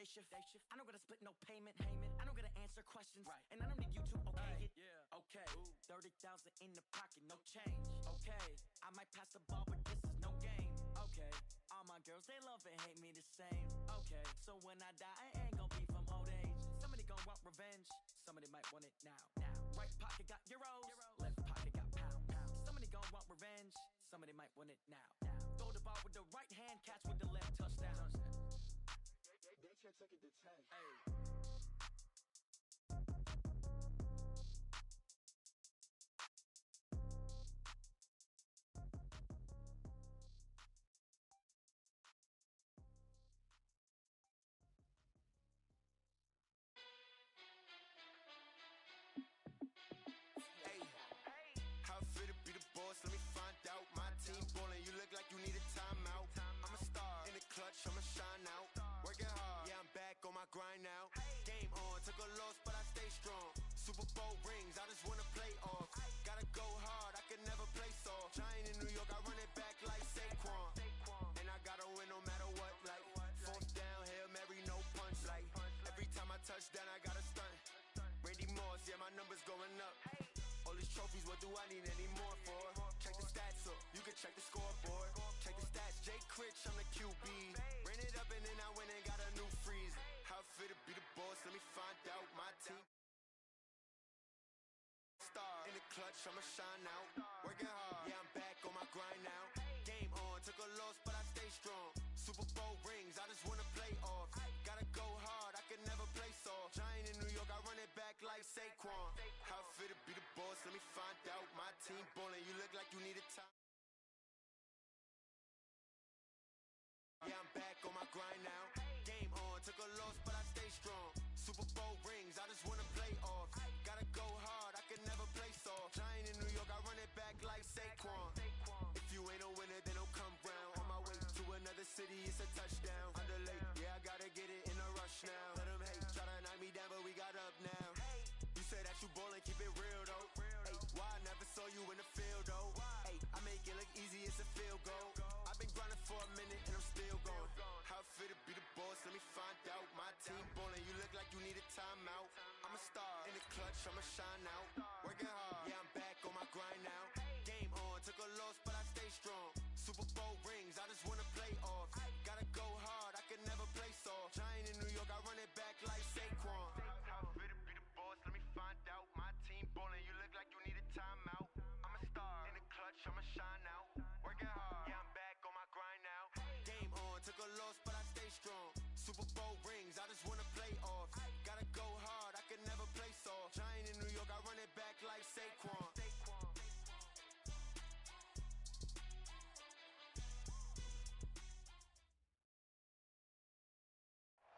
shift. I don't gotta split no payment. I don't gotta answer questions. And I don't need you to okay it. Okay, 30,000 in the pocket, no change. Okay, I might pass the ball, but this is no game. Okay, all my girls, they love and hate me the same. Okay, so when I die, I ain't gonna be from old age. Somebody gon' want revenge, somebody might want it now. Right pocket got euros, left pocket got pounds. Somebody gon' want revenge, somebody might want it now. Throw the ball with the right hand, catch with the left, touchdown. They can't take it to 10. Hey. How fit to be the boss? Let me find out. My team ballin', you look like you need a timeout. I'm a star in the clutch, I'ma shine out. Working hard, yeah, I'm back on my grind now. Game on, took a loss, but I stay strong. Super Bowl rings, I just wanna play off. Gotta go hard, I can never play soft. Giant in New York, I run it back like Saquon. And I gotta win no matter what, like fourth down, Hail Mary, no punch. Like every time I touch down, I gotta stunt. Randy Moss, yeah, my numbers going up. All these trophies, what do I need any more for? Check the stats up, you can check the scoreboard. Check the stats, Jay Critch, I'm the QB. Ran it up and then I went and got a new freeze. How fit to be the boss, let me find out. My team star in the clutch, I'ma shine out. Working hard, yeah, I'm back on my grind now. Game on, took a loss, but I stay strong. Super Bowl rings, I just wanna play off. Gotta go hard, I can never play soft. Giant in New York, I run it back like Saquon. How fit to be the boss, let me find out. My team ballin', you look like you need a time. Yeah, I'm back on my grind now. Game on, took a loss, but I stay strong. Super Bowl rings, I just wanna play off. Gotta go hard, I can never play soft. Giant in New York, I run it back like Saquon. If you ain't a winner, then don't come round. On my way to another city, it's a touchdown. Underlay, yeah, I gotta get it in a rush now. Let them hate, try to knock me down, but we got up now. You say that you ballin', keep it real though. Hey, why I never saw you in the field though? Hey, I make it look easy, it's a field goal. I've been grinding for a minute and I'm still going. How fit to be the boss, let me find out. My team ballin', you look like you need a timeout. I'm a star in the clutch, I'ma shine out. Working hard, yeah, I'm back on my grind now. Game on, took a loss, but I stay strong. Super Bowl rings, I just wanna play off. Gotta go hard, I can never play soft. Giant in New York, I run it back like Saquon. How fit to be the boss, let me find out. My team ballin', you look like you need a timeout. I'm a star in the clutch, I'ma shine out. Working hard, yeah, I'm back on my grind now. Game on, took a loss, but I stay strong. Super Bowl rings, I just wanna play off. Gotta go hard, I can never play soft. Giant in New York, I run it back like Saquon.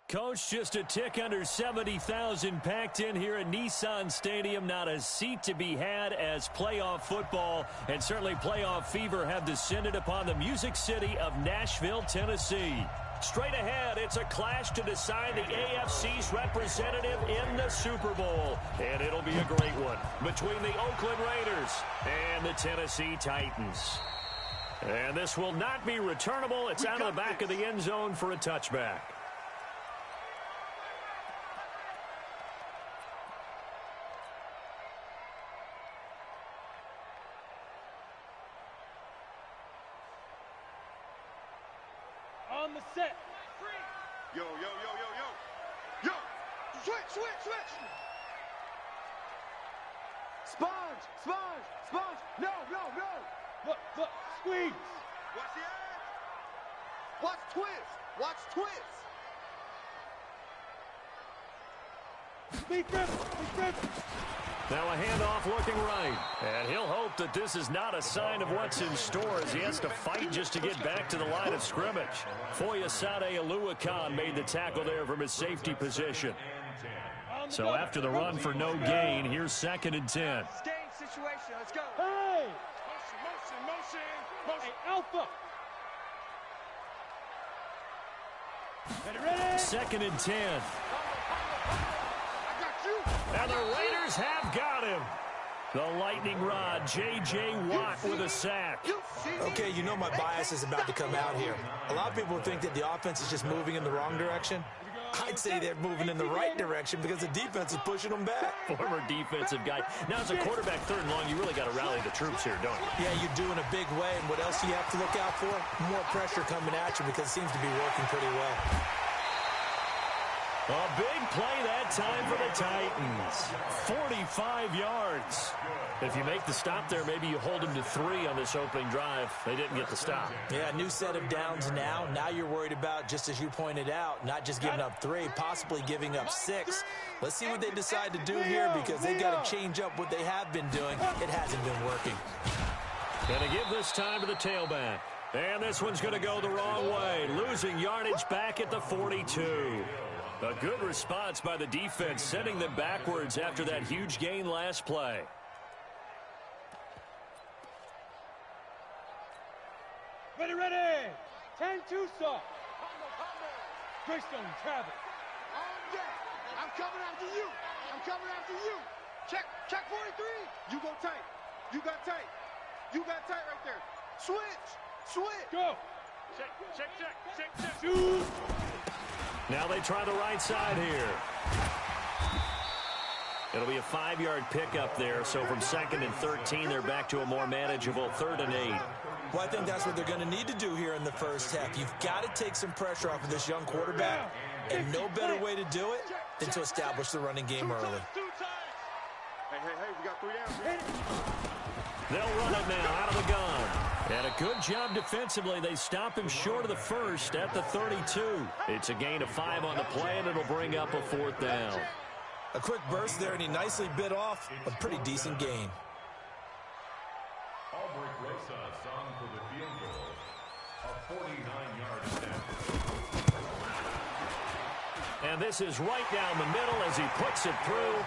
Coach, just a tick under 70,000 packed in here at Nissan Stadium. Not a seat to be had as playoff football and certainly playoff fever have descended upon the Music City of Nashville, Tennessee. Straight ahead, it's a clash to decide the AFC's representative in the Super Bowl. And it'll be a great one between the Oakland Raiders and the Tennessee Titans. And this will not be returnable. It's out of the back of the end zone for a touchback. On the set. Yo, yo, yo, yo, yo. Yo. Switch. Sponge. No. Look. Squeeze. Watch the edge. Watch twist. Speed Griffin. Now a handoff looking right. And he'll hope that this is not a sign of what's in store as he has to fight just to get back to the line of scrimmage. Foyesade Aluakan made the tackle there from his safety position. So after the run for no gain, here's 2nd and 10. Game situation. Let's go. Hey! Motion. Hey, Alpha. Ready? 2nd and 10. And the Raiders have got him. The lightning rod, J.J. Watt with a sack. Okay, you know my bias is about to come out here. A lot of people think that the offense is just moving in the wrong direction. I'd say they're moving in the right direction because the defense is pushing them back. Former defensive guy. Now, as a quarterback, 3rd and long, you really got to rally the troops here, don't you? Yeah, you do in a big way. And what else do you have to look out for? More pressure coming at you because it seems to be working pretty well. A big play that time for the Titans. 45 yards. If you make the stop there, maybe you hold them to 3 on this opening drive. They didn't get the stop. Yeah, new set of downs now. Now you're worried about, just as you pointed out, not just giving up 3, possibly giving up 6. Let's see what they decide to do here because they've got to change up what they have been doing. It hasn't been working. Going to give this time to the tailback. And this one's going to go the wrong way. Losing yardage back at the 42. A good response by the defense, sending them backwards after that huge gain last play. Ready, ready. 10-2 stop. Greystone, Travis. I'm coming after you. I'm coming after you. Check 43. You go tight. You got tight. You got tight right there. Switch. Go. Check. Shoot. Now they try the right side here. It'll be a 5-yard pickup there, so from 2nd and 13, they're back to a more manageable 3rd and 8. Well, I think that's what they're going to need to do here in the first half. You've got to take some pressure off of this young quarterback, and no better way to do it than to establish the running game early. Hey, we got 3 downs. They'll run it now out of the gun. And a good job defensively. They stop him short of the first at the 32. It's a gain of 5 on the play, and it'll bring up a 4th down. A quick burst there, and he nicely bit off a pretty decent gain. Albrecht Rosas on for the field goal. A 49-yard attempt. And this is right down the middle as he puts it through.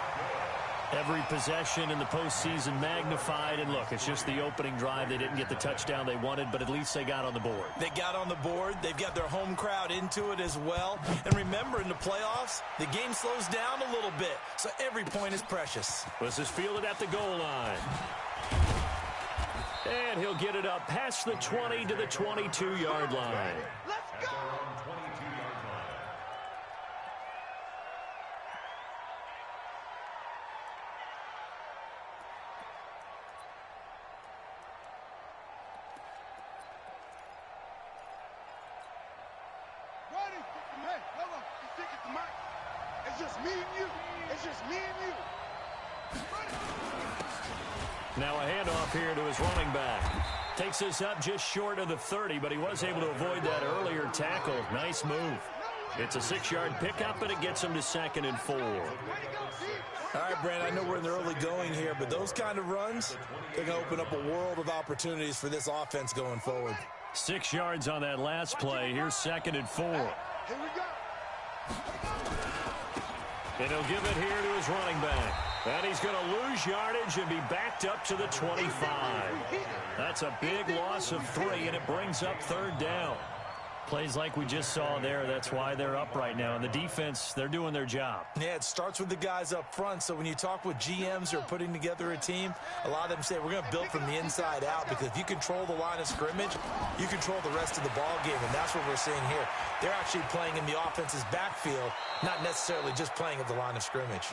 Every possession in the postseason magnified. And look, it's just the opening drive. They didn't get the touchdown they wanted, but at least they got on the board. They got on the board. They've got their home crowd into it as well. And remember, in the playoffs, the game slows down a little bit, so every point is precious. This is fielded at the goal line. And he'll get it up past the 20 to the 22-yard line. Let's go. It's just me and you. It's just me and you. Now a handoff here to his running back. Takes us up just short of the 30, but he was able to avoid that earlier tackle. Nice move. It's a 6-yard pickup, and it gets him to 2nd and 4. All right, Brandon, I know we're in the early going here, but those kind of runs, they're going to open up a world of opportunities for this offense going forward. 6 yards on that last play. Here's 2nd and 4. Here we go. And he'll give it here to his running back. And he's going to lose yardage and be backed up to the 25. That's a big loss of 3, and it brings up 3rd down. Plays like we just saw there, that's why they're up right now. And the defense, they're doing their job. Yeah, it starts with the guys up front. So when you talk with GMs who are putting together a team, a lot of them say we're going to build from the inside out, because if you control the line of scrimmage, you control the rest of the ball game, and that's what we're seeing here. They're actually playing in the offense's backfield, not necessarily just playing at the line of scrimmage.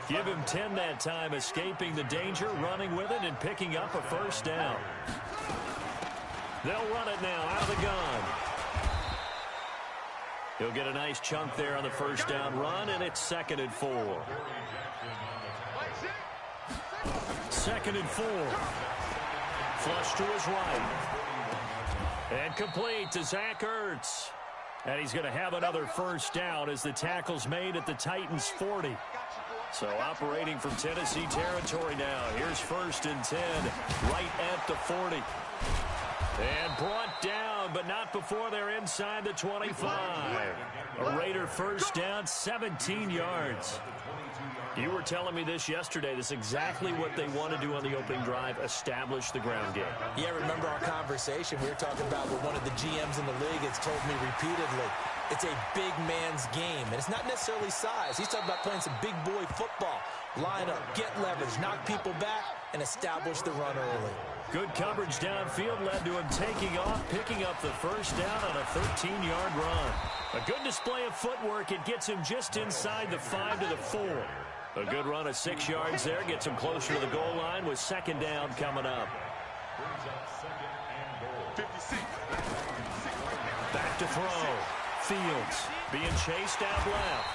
Give him 10 that time, escaping the danger, running with it, and picking up a 1st down. They'll run it now out of the gun. He'll get a nice chunk there on the 1st down run, and it's 2nd and 4. 2nd and 4. Flush to his right. And complete to Zach Ertz. And he's going to have another 1st down as the tackle's made at the Titans' 40. So operating from Tennessee territory now. Here's 1st and 10 right at the 40. And brought down, but not before they're inside the 25. A Raider 1st down, 17 yards. You were telling me this yesterday. This is exactly what they want to do on the opening drive, establish the ground game. Yeah, remember our conversation. We were talking about what one of the GMs in the league has told me repeatedly. It's a big man's game, and it's not necessarily size. He's talking about playing some big boy football. Line up, get leverage, knock people back, and establish the run early. Good coverage downfield led to him taking off, picking up the first down on a 13-yard run. A good display of footwork. It gets him just inside the 5 to the 4. A good run of 6 yards there. Gets him closer to the goal line with second down coming up. Back to throw. Fields being chased out left.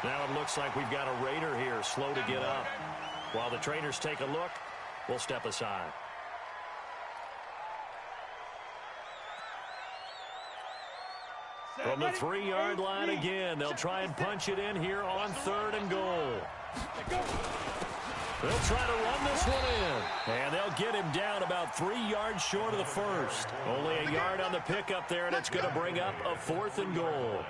Now it looks like we've got a Raider here, slow to get up. While the trainers take a look, we'll step aside. From the 3-yard line again, they'll try and punch it in here on 3rd and goal. They'll try to run this one in. And they'll get him down about 3 yards short of the first. Only a yard on the pickup there, and it's going to bring up a 4th and goal.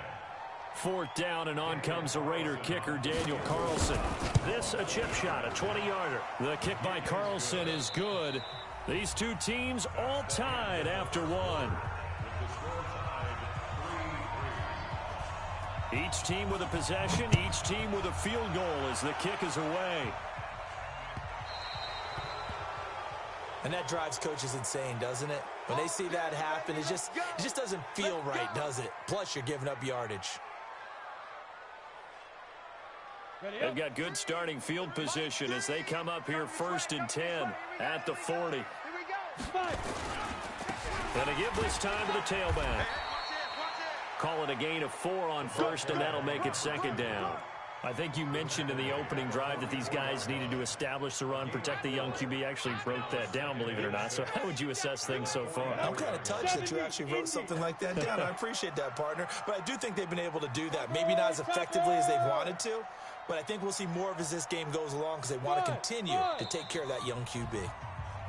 4th down, and on comes the Raider kicker, Daniel Carlson. This a chip shot, a 20-yarder. The kick by Carlson is good. These two teams all tied after one. Each team with a possession, each team with a field goal as the kick is away. And that drives coaches insane, doesn't it? When they see that happen, it just doesn't feel right, does it? Plus, you're giving up yardage. They've got good starting field position as they come up here 1st and 10 at the 40. And to give this time to the tailback. Call it a gain of 4 on 1st, and that'll make it 2nd down. I think you mentioned in the opening drive that these guys needed to establish the run, protect the young QB. Actually wrote that down, believe it or not. So how would you assess things so far? I'm kind of touched that you actually wrote something like that down. I appreciate that, partner. But I do think they've been able to do that. Maybe not as effectively as they've wanted to, but I think we'll see more of as this game goes along because they want to continue to take care of that young QB.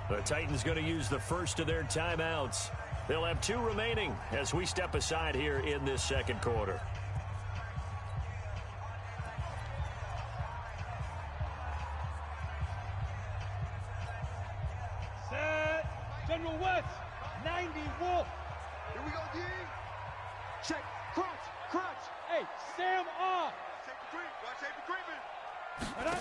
The Titans going to use the first of their timeouts. They'll have 2 remaining as we step aside here in this 2nd quarter. Set. General West. 90 Wolf. Here we go, D. Check. Crunch. Crunch. Hey, Sam off. Take the creep. Watch take the creeping. And I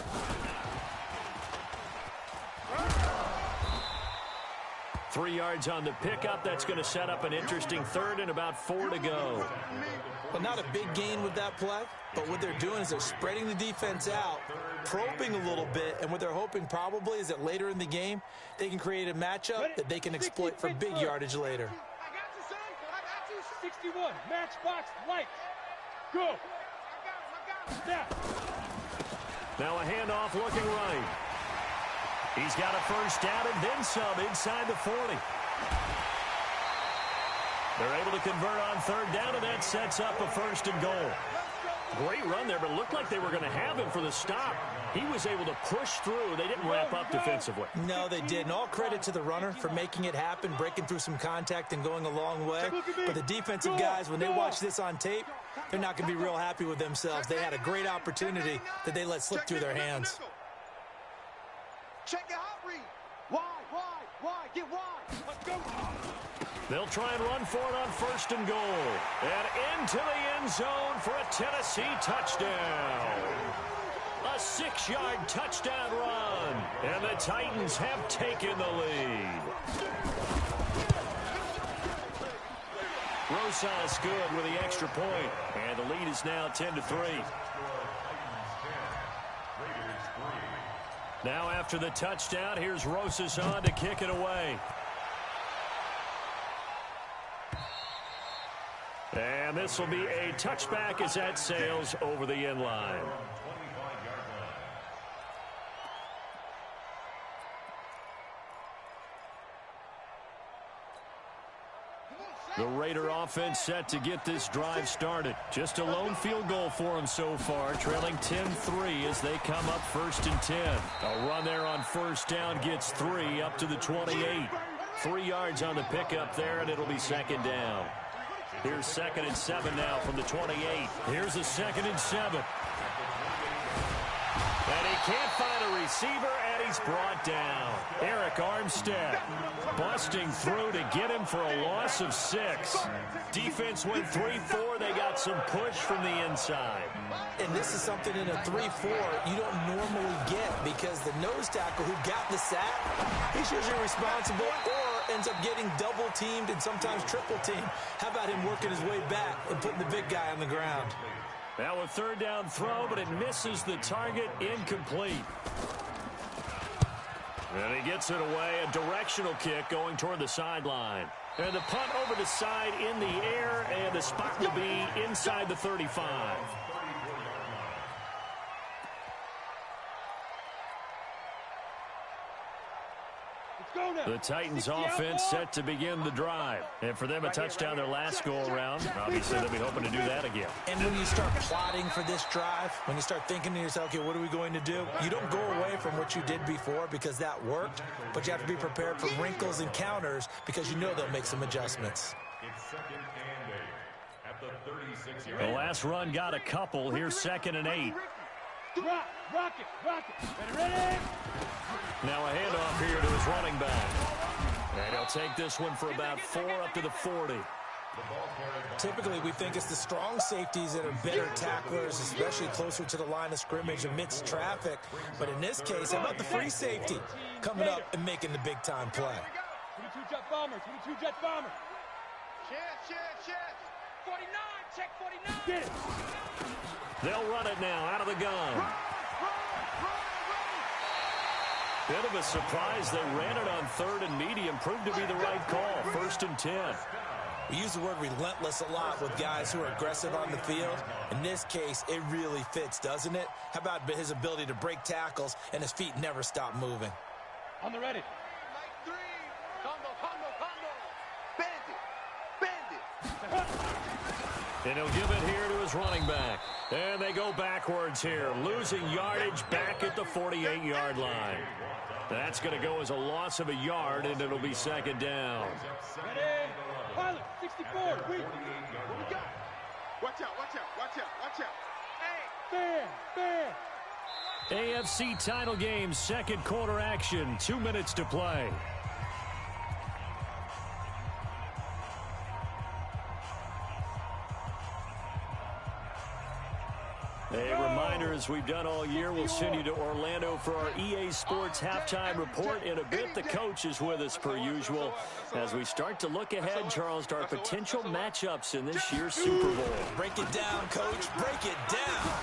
3 yards on the pickup. That's going to set up an interesting 3rd and about 4 to go. Well, not a big gain with that play, but what they're doing is they're spreading the defense out, probing a little bit, and what they're hoping probably is that later in the game, they can create a matchup that they can exploit for big yardage later. I got you, son. I got you. 61. Matchbox light. Go. I got him. Snap. Now a handoff looking right. He's got a first down and then some inside the 40. They're able to convert on 3rd down, and that sets up a 1st and goal. Great run there, but it looked like they were going to have him for the stop. He was able to push through. They didn't wrap up defensively. No, they didn't. All credit to the runner for making it happen, breaking through some contact and going a long way. But the defensive guys, when they watch this on tape, they're not going to be real happy with themselves. They had a great opportunity that they let slip through their hands. Check your hot read. Wide. Get wide. Let's go. They'll try and run for it on 1st and goal. And into the end zone for a Tennessee touchdown. A 6-yard touchdown run. And the Titans have taken the lead. Rosas good with the extra point. And the lead is now 10-3. Now after the touchdown, here's Rosas on to kick it away. And this will be a touchback as that sails over the end line. The Raider offense set to get this drive started. Just a lone field goal for them so far, trailing 10-3 as they come up 1st and 10. A run there on 1st down gets 3 up to the 28. 3 yards on the pickup there, and it'll be 2nd down. Here's 2nd and 7 now from the 28. Here's a 2nd and 7. And he can't find a receiver, and he's brought down. Eric Armstead busting through to get him for a loss of 6. Defense went 3-4. They got some push from the inside. And this is something in a 3-4 you don't normally get because the nose tackle who got the sack, he's usually responsible or ends up getting double-teamed and sometimes triple-teamed. How about him working his way back and putting the big guy on the ground? Now a third down throw, but it misses the target, incomplete. And he gets it away, a directional kick going toward the sideline. And the punt over the side in the air, and the spot will be inside the 35. The Titans offense set to begin the drive. And for them, a touchdown their last go-around. Obviously, they'll be hoping to do that again. And when you start plotting for this drive, when you start thinking to yourself, okay, what are we going to do? You don't go away from what you did before because that worked, but you have to be prepared for wrinkles and counters because you know they'll make some adjustments. It's 2nd and 8 at the 36. The last run got a couple. Here's 2nd and 8. Rock it. Ready? Now a handoff here to his running back. And he'll take this one for about 4 up to the 40. Typically, we think it's the strong safeties that are better tacklers, especially closer to the line of scrimmage amidst traffic. But in this case, how about the free safety coming up and making the big-time play? 22-jet bombers. Chance. 49, check 49. Get it. They'll run it now out of the gun. Bit of a surprise. They ran it on 3rd and medium. Proved to be the right call. 1st and 10. We use the word relentless a lot with guys who are aggressive on the field. In this case, it really fits, doesn't it? How about his ability to break tackles and his feet never stop moving? On the ready. Like 3. Combo. Bandit. And he'll give it here to his running back. And they go backwards here. Losing yardage back at the 48-yard line. That's going to go as a loss of a yard, and it'll be 2nd down. Ready? Pilot, 64. Wait. What we got? Watch out. Hey. Fair. AFC title game, 2nd quarter action. 2 minutes to play. A reminder, as we've done all year, we'll send you to Orlando for our EA Sports halftime report. In a bit, the coach is with us per usual as we start to look ahead, Charles, to our potential matchups in this year's Super Bowl. Break it down, Coach. Break it down.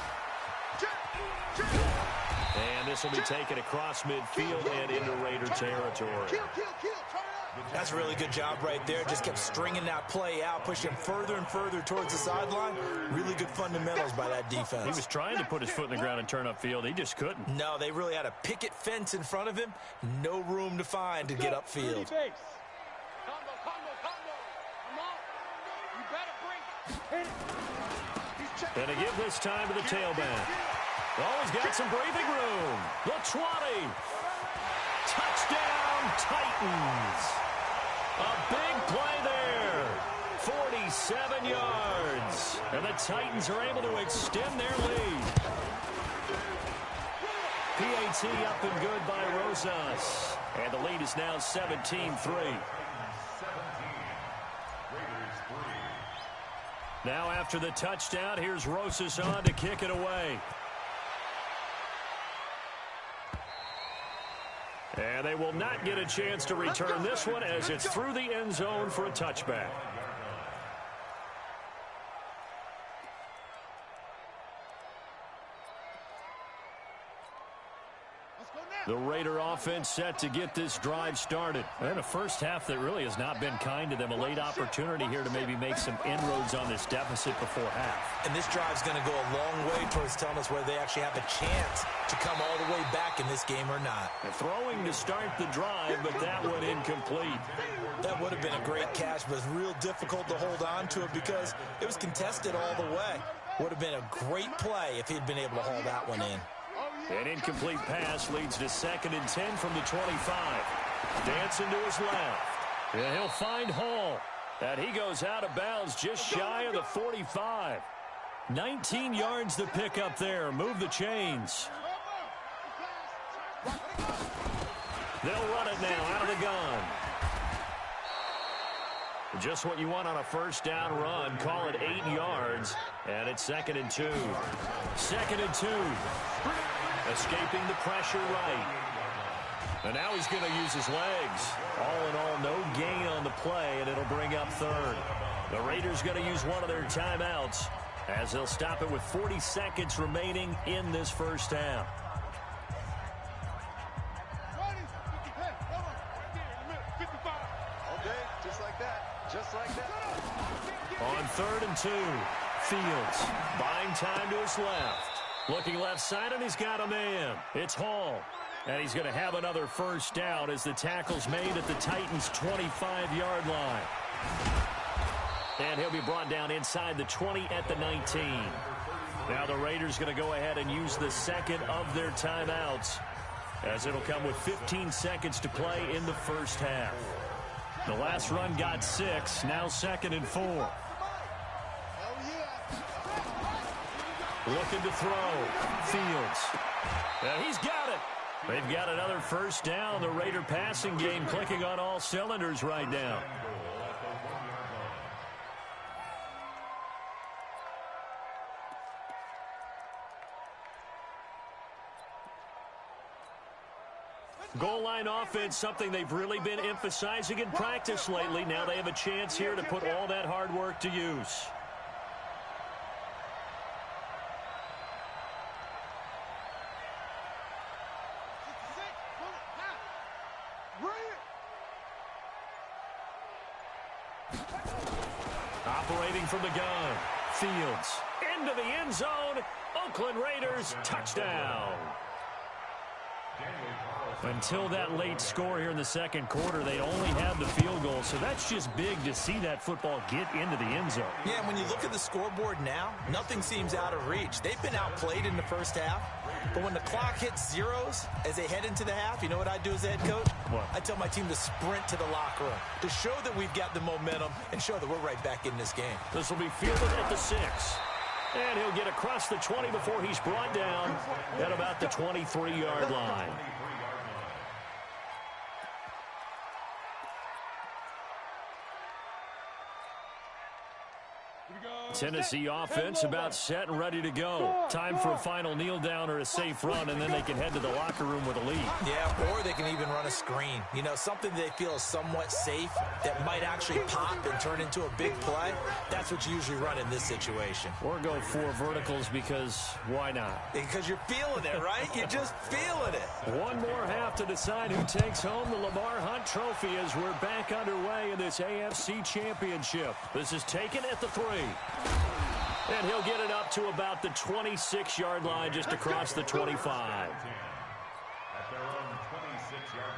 And this will be taken across midfield and into Raider territory. Kill. That's a really good job right there. Just kept stringing that play out, pushing further and further towards the sideline. Really good fundamentals by that defense. He was trying to put his foot in the ground and turn upfield. He just couldn't. No, they really had a picket fence in front of him. No room to find to get upfield. Combo. Come on. You better bring it. And to give this time to the tailback. Oh, he's got some breathing room. The 20. Touchdown, Titans. A big play there. 47 yards. And the Titans are able to extend their lead. PAT up and good by Rosas. And the lead is now 17-3. Now after the touchdown, here's Rosas on to kick it away. And they will not get a chance to return this one as it's through the end zone for a touchback. The Raider offense set to get this drive started. And a first half that really has not been kind to them. A late opportunity here to maybe make some inroads on this deficit before half. And this drive's going to go a long way towards telling us whether they actually have a chance to come all the way back in this game or not. And throwing to start the drive, but that one incomplete. That would have been a great catch, but it's real difficult to hold on to it because it was contested all the way. Would have been a great play if he'd been able to haul that one in. An incomplete pass leads to 2nd and 10 from the 25. Dancing to his left. And he'll find Hall. And he goes out of bounds just shy of the 45. 19 yards to pick up there. Move the chains. They'll run it now out of the gun. Just what you want on a first down run. Call it 8 yards. And it's 2nd and 2. 2nd and 2. Escaping the pressure right. And now he's going to use his legs. All in all, no gain on the play, and it'll bring up 3rd. The Raiders going to use one of their timeouts as they'll stop it with 40 seconds remaining in this first half. Just like that. On 3rd and 2, Fields buying time to his left. Looking left side, and he's got a man. It's Hall. And he's going to have another first down as the tackle's made at the Titans' 25-yard line. And he'll be brought down inside the 20 at the 19. Now the Raiders going to go ahead and use the second of their timeouts, as it'll come with 15 seconds to play in the first half. The last run got 6, now 2nd and 4. Looking to throw. Fields. And he's got it. They've got another first down. The Raider passing game clicking on all cylinders right now. Goal line offense, something they've really been emphasizing in practice lately. Now they have a chance here to put all that hard work to use. Operating from the gun, Fields into the end zone. Oakland Raiders touchdown. Until that late score here in the second quarter, they only had the field goal, so that's just big to see that football get into the end zone. Yeah, when you look at the scoreboard now, nothing seems out of reach. They've been outplayed in the first half, but when the clock hits zeros as they head into the half, you know what I do as the head coach? What? I tell my team to sprint to the locker room to show that we've got the momentum and show that we're right back in this game. This will be fielded at the 6. And he'll get across the 20 before he's brought down at about the 23-yard line. Tennessee offense about set and ready to go. Time for a final kneel down or a safe run, and then they can head to the locker room with a lead. Yeah, or they can even run a screen. You know, something they feel is somewhat safe that might actually pop and turn into a big play. That's what you usually run in this situation. Or go 4 verticals because why not? Because you're feeling it, right? You're just feeling it. One more half to decide who takes home the Lamar Hunt Trophy as we're back underway in this AFC Championship. This is taken at the 3. And he'll get it up to about the 26-yard line, just across the 25. At their own 26-yard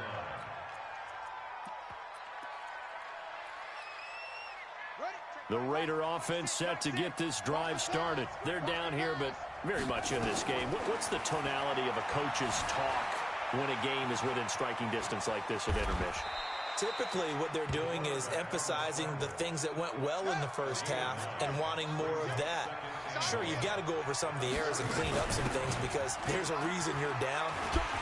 line. The Raider offense set to get this drive started. They're down here, but very much in this game. What's the tonality of a coach's talk when a game is within striking distance like this at intermission? Typically, what they're doing is emphasizing the things that went well in the first half and wanting more of that. Sure, you've got to go over some of the errors and clean up some things because there's a reason you're down.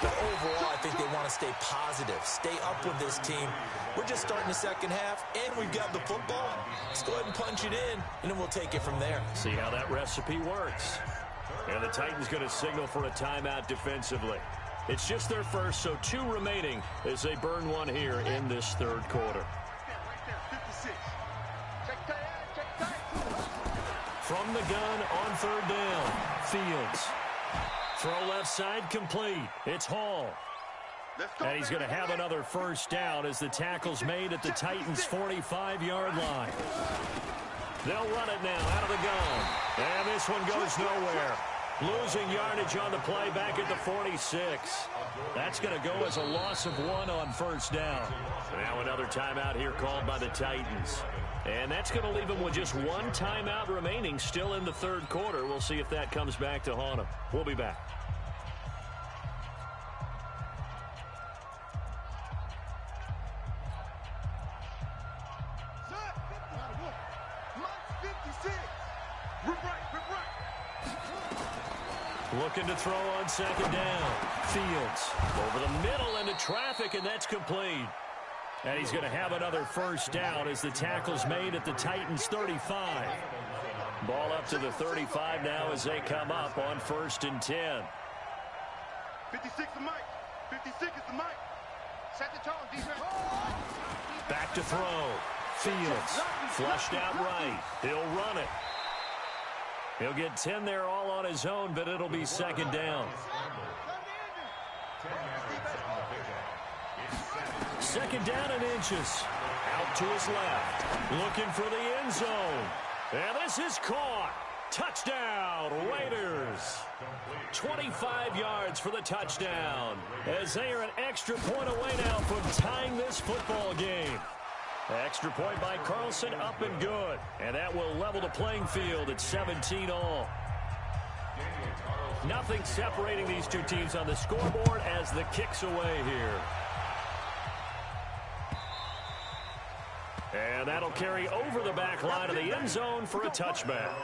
But overall, I think they want to stay positive, stay up with this team. We're just starting the second half, and we've got the football. Let's go ahead and punch it in, and then we'll take it from there. See how that recipe works. And the Titans going to signal for a timeout defensively. It's just their first, so 2 remaining as they burn one here in this third quarter. From the gun on 3rd down, Fields. Throw left side complete. It's Hall. And he's going to have another first down as the tackle's made at the Titans' 45-yard line. They'll run it now out of the gun. And this one goes nowhere. Losing yardage on the play back at the 46. That's going to go as a loss of 1 on first down. Now another timeout here called by the Titans. And that's going to leave them with just 1 timeout remaining still in the third quarter. We'll see if that comes back to haunt them. We'll be back. Looking to throw on second down. Fields over the middle into traffic, and that's complete. And he's going to have another first down as the tackle's made at the Titans' 35. Ball up to the 35 now as they come up on 1st and 10. 56 the mic. 56 is the mic. Set the tone, defense. Back to throw. Fields flushed out right. He'll run it. He'll get 10 there all on his own, but it'll be second down. Second down and inches. Out to his left. Looking for the end zone. And this is caught. Touchdown, Raiders. 25 yards for the touchdown, as they are an extra point away now from tying this football game. Extra point by Carlson, up and good. And that will level the playing field at 17 all. Nothing separating these two teams on the scoreboard as the kick's away here. And that'll carry over the back line of the end zone for a touchback.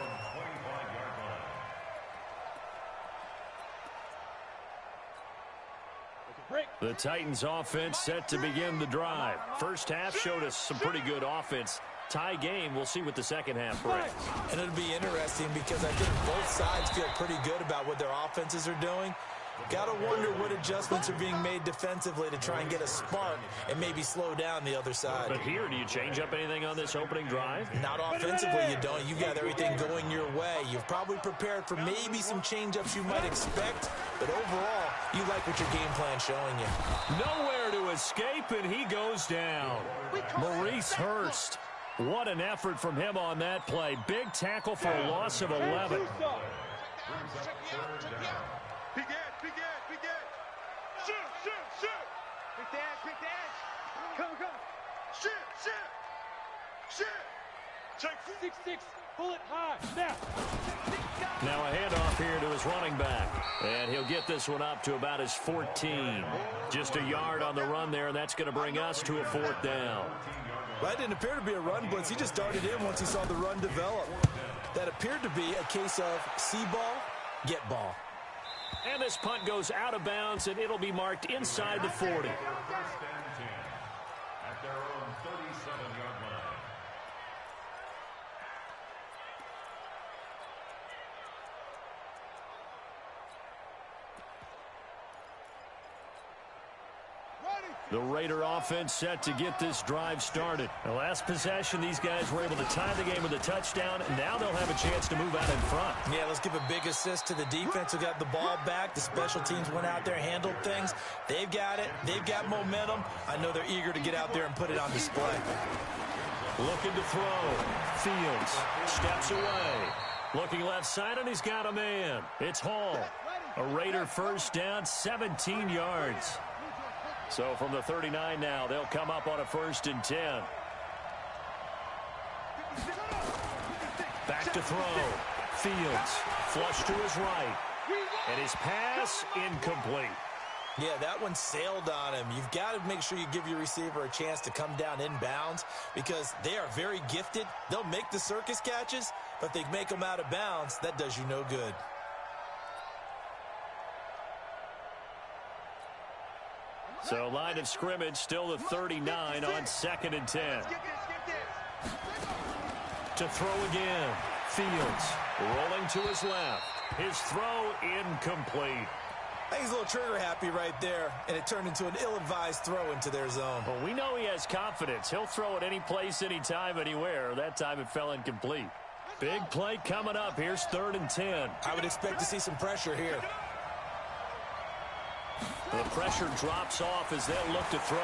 The Titans offense set to begin the drive. First half showed us some pretty good offense. Tie game, we'll see what the second half brings. And it'll be interesting because I think both sides feel pretty good about what their offenses are doing. Got to wonder what adjustments are being made defensively to try and get a spark and maybe slow down the other side. But here, do you change up anything on this opening drive? Not offensively, you don't. You got everything going your way. You've probably prepared for maybe some change-ups you might expect, but overall, you like what your game plan's showing you. Nowhere to escape, and he goes down. Maurice Hurst. What an effort from him on that play. Big tackle for a loss of 11. Six, pull it high, snap. Now a handoff here to his running back. And he'll get this one up to about his 14. Just a yard on the run there, and that's going to bring us to a 4th down. Well, that didn't appear to be a run blitz. He just darted in once he saw the run develop. That appeared to be a case of see ball, get ball. And this punt goes out of bounds, and it'll be marked inside the 40. At their own 37-yard line. The Raider offense set to get this drive started. The last possession, these guys were able to tie the game with a touchdown, and now they'll have a chance to move out in front. Yeah, let's give a big assist to the defense who got the ball back. The special teams went out there, handled things. They've got it. They've got momentum. I know they're eager to get out there and put it on display. Looking to throw. Fields steps away. Looking left side, and he's got a man. It's Hall. A Raider first down, 17 yards. So from the 39 now, they'll come up on a 1st and 10. Back to throw. Fields flush to his right. And his pass incomplete. Yeah, that one sailed on him. You've got to make sure you give your receiver a chance to come down inbounds because they are very gifted. They'll make the circus catches, but if they make them out of bounds, that does you no good. So line of scrimmage still the 39 on 2nd and 10. To throw again. Fields rolling to his left. His throw incomplete. I think he's a little trigger happy right there, and it turned into an ill-advised throw into their zone. Well, we know he has confidence. He'll throw it any place, anytime, anywhere. That time it fell incomplete. Big play coming up. Here's 3rd and 10. I would expect to see some pressure here. The pressure drops off as they'll look to throw.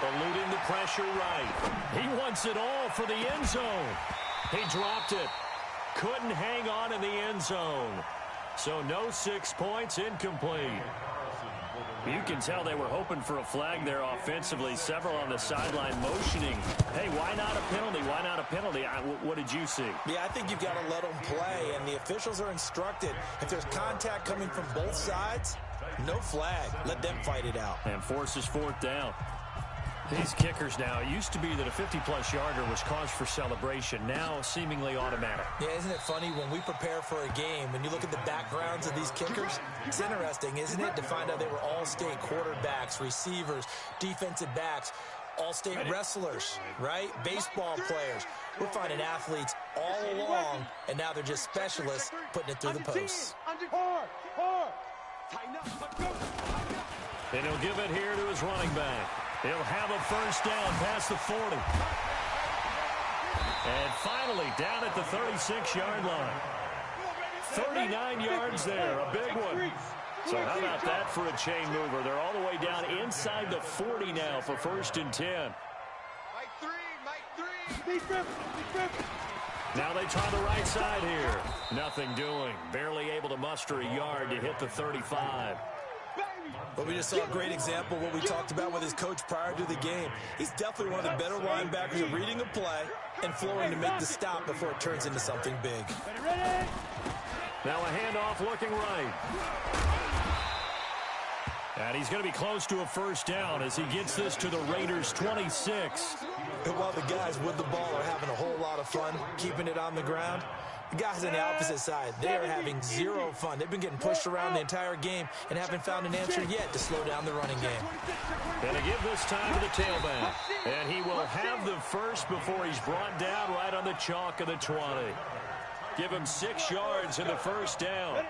Eluding the pressure right. He wants it all for the end zone. He dropped it. Couldn't hang on in the end zone. So no 6 points, incomplete. You can tell they were hoping for a flag there offensively. Several on the sideline motioning. Hey, why not a penalty? Why not a penalty? What did you see? Yeah, I think you've got to let them play, and the officials are instructed. If there's contact coming from both sides, no flag. Let them fight it out. And forces 4th down. These kickers now, it used to be that a 50-plus yarder was cause for celebration. Now, seemingly automatic. Yeah, isn't it funny when we prepare for a game, when you look at the backgrounds of these kickers, it's interesting, isn't it, to find out they were all-state quarterbacks, receivers, defensive backs, all-state wrestlers, right? Baseball players. We're finding athletes all along, and now they're just specialists putting it through the posts. And he'll give it here to his running back. He'll have a first down past the 40. And finally, down at the 36-yard line. 39 yards there, a big one. So how about that for a chain mover? They're all the way down inside the 40 now for 1st and 10. Now they try the right side here. Nothing doing. Barely able to muster a yard to hit the 35. But we just saw a great example of what we talked about with his coach prior to the game. He's definitely one of the better linebackers at reading a play and flowing to make the stop before it turns into something big. Now a handoff looking right. And he's going to be close to a first down as he gets this to the Raiders' 26. And while the guys with the ball are having a whole lot of fun keeping it on the ground, the guys on the opposite side, they are having zero fun. They've been getting pushed around the entire game and haven't found an answer yet to slow down the running game. And to give this time to the tailback. And he will have the first before he's brought down right on the chalk of the 20. Give him 6 yards in the first down.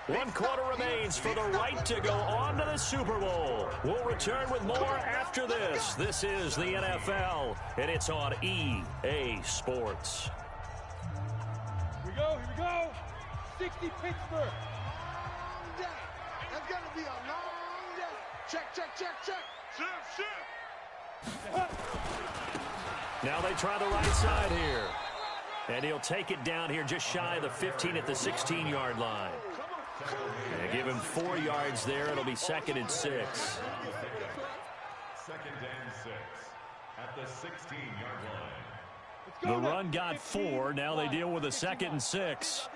1 quarter remains for the right to go on to the Super Bowl. We'll return with more after this. This is the NFL, and it's on EA Sports. Here we go. 60 Pittsburgh. Long day. That's going to be a long day. Check. Shift. Now they try the right side here. And he'll take it down here just shy of the 15 at the 16-yard line. And give him 4 yards there. It'll be 2nd and 6. 2nd and 6 at the 16-yard line. The run got 4. Now they deal with a 2nd and 6.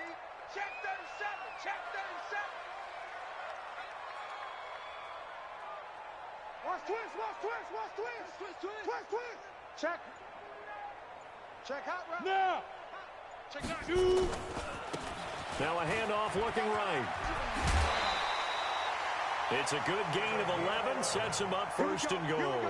Check 37. Watch twist. Check out right Now. Check out. 2. Now a handoff looking right. It's a good gain of 11. Sets him up 1st and goal.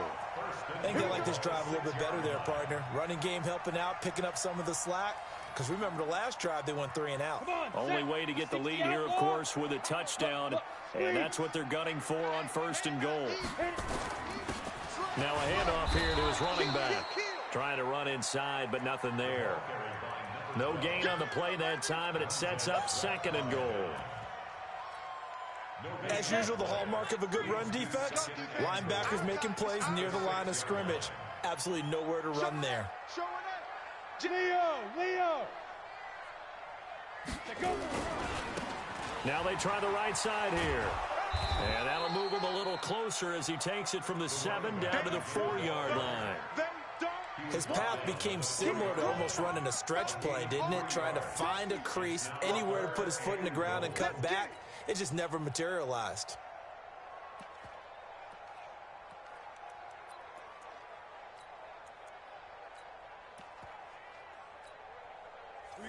I think they like this drive a little bit better there, partner. Running game helping out, picking up some of the slack. Because remember the last drive, they went 3 and out. Only way to get the lead here, of course, with a touchdown. And that's what they're gunning for on 1st and goal. Now a handoff here to his running back. Trying to run inside, but nothing there. No gain on the play that time, and it sets up 2nd and goal. As usual, the hallmark of a good run defense, linebackers making plays near the line of scrimmage. Absolutely nowhere to run there. Leo. Now they try the right side here. And that'll move him a little closer as he takes it from the 7 down to the 4-yard line. His path became similar to almost running a stretch play, didn't it? Trying to find a crease, anywhere to put his foot in the ground and cut back. It just never materialized.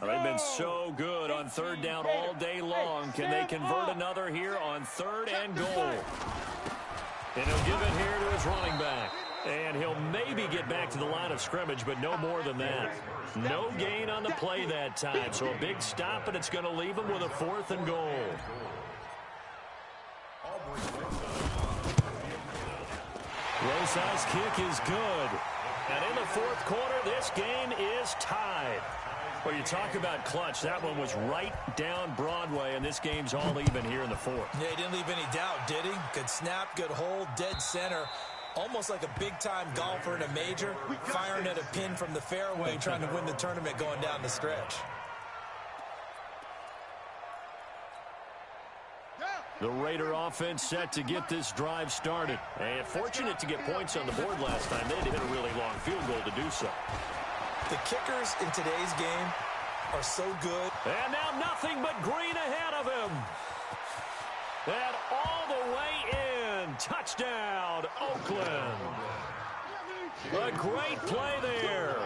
Well, they've been so good on 3rd down all day long. Can they convert another here on 3rd and goal? And he'll give it here to his running back. And he'll maybe get back to the line of scrimmage, but no more than that. No gain on the play that time. So a big stop, and it's going to leave him with a 4th and goal. Rosas' kick is good. And in the 4th quarter, this game is tied. Well, you talk about clutch. That one was right down Broadway, and this game's all even here in the 4th. Yeah, he didn't leave any doubt, did he? Good snap, good hold, dead center. Almost like a big-time golfer in a major, firing at a pin from the fairway, trying to win the tournament going down the stretch. The Raider offense set to get this drive started. And fortunate to get points on the board last time. They had to hit a really long field goal to do so. The kickers in today's game are so good. And now nothing but green ahead of him. And all the way in. and touchdown, Oakland. A great play there.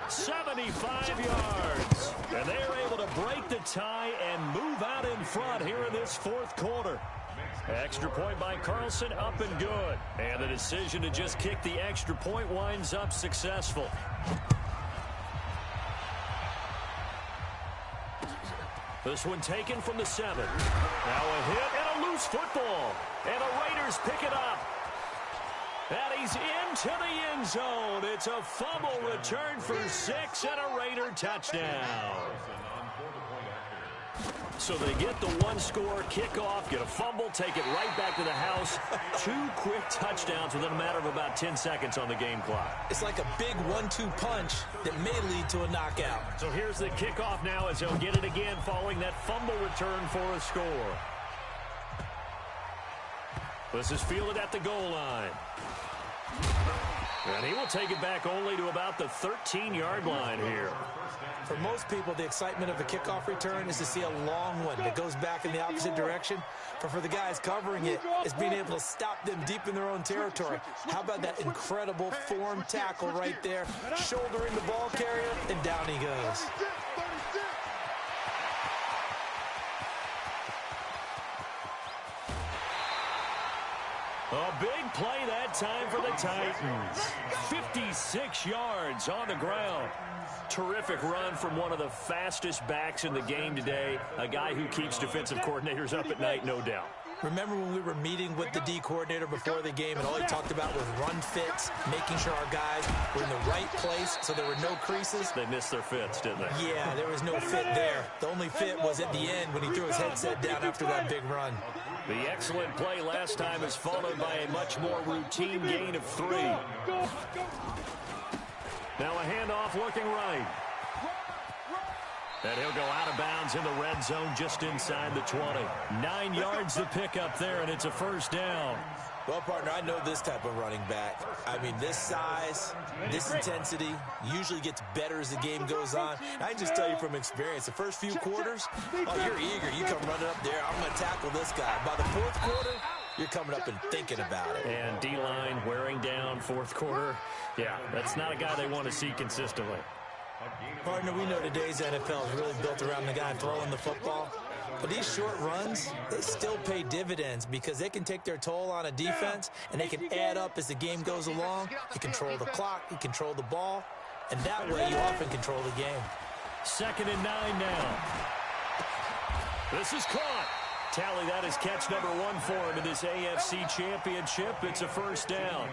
75 yards. And they're able to break the tie and move out in front here in this fourth quarter. Extra point by Carlson, up and good. And the decision to just kick the extra point winds up successful. This one taken from the 7. Now a hit and a loose football. And the Raiders pick it up. And he's into the end zone. It's a fumble return for 6 and a Raider touchdown. So they get the one-score kickoff, get a fumble, take it right back to the house. 2 quick touchdowns within a matter of about 10 seconds on the game clock. It's like a big 1-2 punch that may lead to a knockout. So here's the kickoff now as he'll get it again following that fumble return for a score. This is fielded at the goal line. And he will take it back only to about the 13-yard line here. For most people, the excitement of a kickoff return is to see a long one that goes back in the opposite direction. But for the guys covering it, it's being able to stop them deep in their own territory. How about that incredible form tackle right there, shouldering the ball carrier, and down he goes. A big play that time for the Titans. 56 yards on the ground. Terrific run from one of the fastest backs in the game today. A guy who keeps defensive coordinators up at night, no doubt. Remember when we were meeting with the D coordinator before the game, and all he talked about was run fits, making sure our guys were in the right place so there were no creases? They missed their fits, didn't they? Yeah, there was no fit there. The only fit was at the end when he threw his headset down after that big run. The excellent play last time is followed by a much more routine gain of 3. Now a handoff looking right. And he'll go out of bounds in the red zone just inside the 20. 9 yards to pick up there, and it's a first down. Well, partner, I know this type of running back. I mean, this size, this intensity usually gets better as the game goes on. I can just tell you from experience, the first few quarters, oh, you're eager. You come running up there, I'm going to tackle this guy. By the fourth quarter, you're coming up and thinking about it. And D-line wearing down fourth quarter. Yeah, that's not a guy they want to see consistently. Partner, we know today's NFL is really built around the guy throwing the football. But these short runs, they still pay dividends because they can take their toll on a defense, and they can add up as the game goes along. You control the clock, you control the ball, and that way you often control the game. 2nd and 9 now. This is caught. Tally that is catch number 1 for him in this AFC Championship. It's a first down.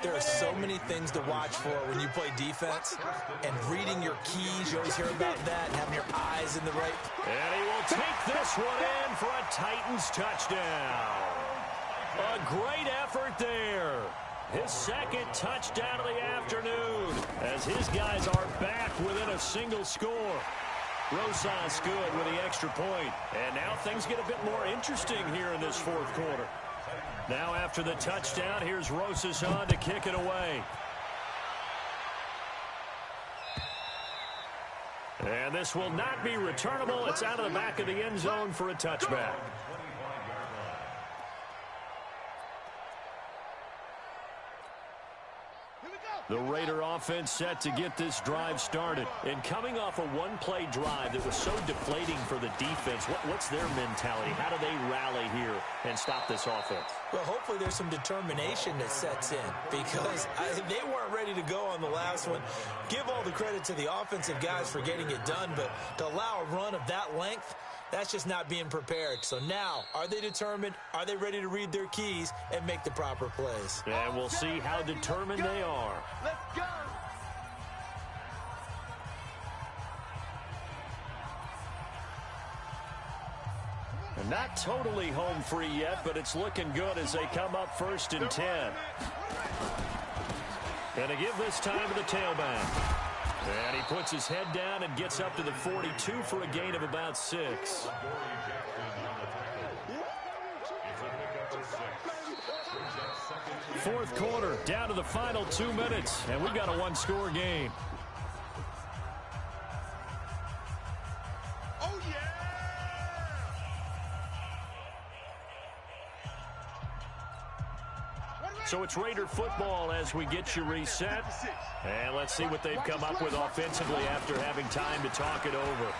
There are so many things to watch for when you play defense, and reading your keys, you always hear about that, and having your eyes in the right. And he will take this one in for a Titans touchdown. A great effort there. His 2nd touchdown of the afternoon as his guys are back within a single score. Rosas good with the extra point. And now things get a bit more interesting here in this fourth quarter. Now after the touchdown, here's Rosas on to kick it away. And this will not be returnable. It's out of the back of the end zone for a touchback. The Raider offense set to get this drive started. And coming off a one-play drive that was so deflating for the defense, what's their mentality? How do they rally here and stop this offense? Well, hopefully there's some determination that sets in because they weren't ready to go on the last one. Give all the credit to the offensive guys for getting it done, but to allow a run of that length, that's just not being prepared. So now, are they determined? Are they ready to read their keys and make the proper plays? And we'll see how determined they are. Let's go. And not totally home free yet, but it's looking good as they come up 1st and 10. And to give this time to the tailback. And he puts his head down and gets up to the 42 for a gain of about 6. Fourth quarter, down to the final 2 minutes, and we've got a one-score game. Oh, yeah! So it's Raider football as we get you reset. And let's see what they've come up with offensively after having time to talk it over.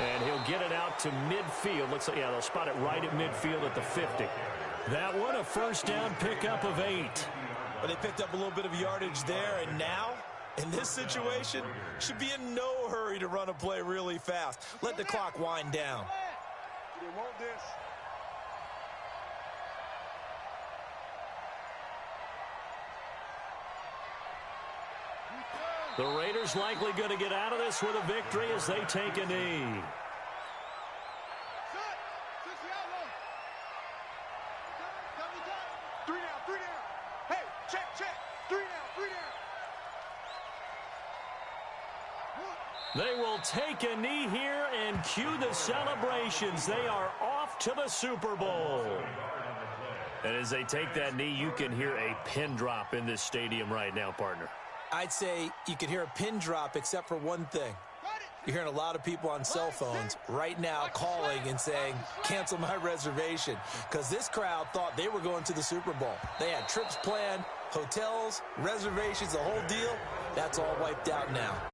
And he'll get it out to midfield. Looks like, yeah, they'll spot it right at midfield at the 50. That one, a first down pickup of 8. But they picked up a little bit of yardage there, and now, in this situation, should be in no hurry to run a play really fast. Let the clock wind down. They want this. The Raiders likely going to get out of this with a victory as they take a knee. Three down. Hey, check. 3 down. They will take a knee here and cue the celebrations. They are off to the Super Bowl. And as they take that knee, you can hear a pin drop in this stadium right now, partner. I'd say you could hear a pin drop except for one thing. You're hearing a lot of people on cell phones right now calling and saying, cancel my reservation, because this crowd thought they were going to the Super Bowl. They had trips planned, hotels, reservations, the whole deal. That's all wiped out now.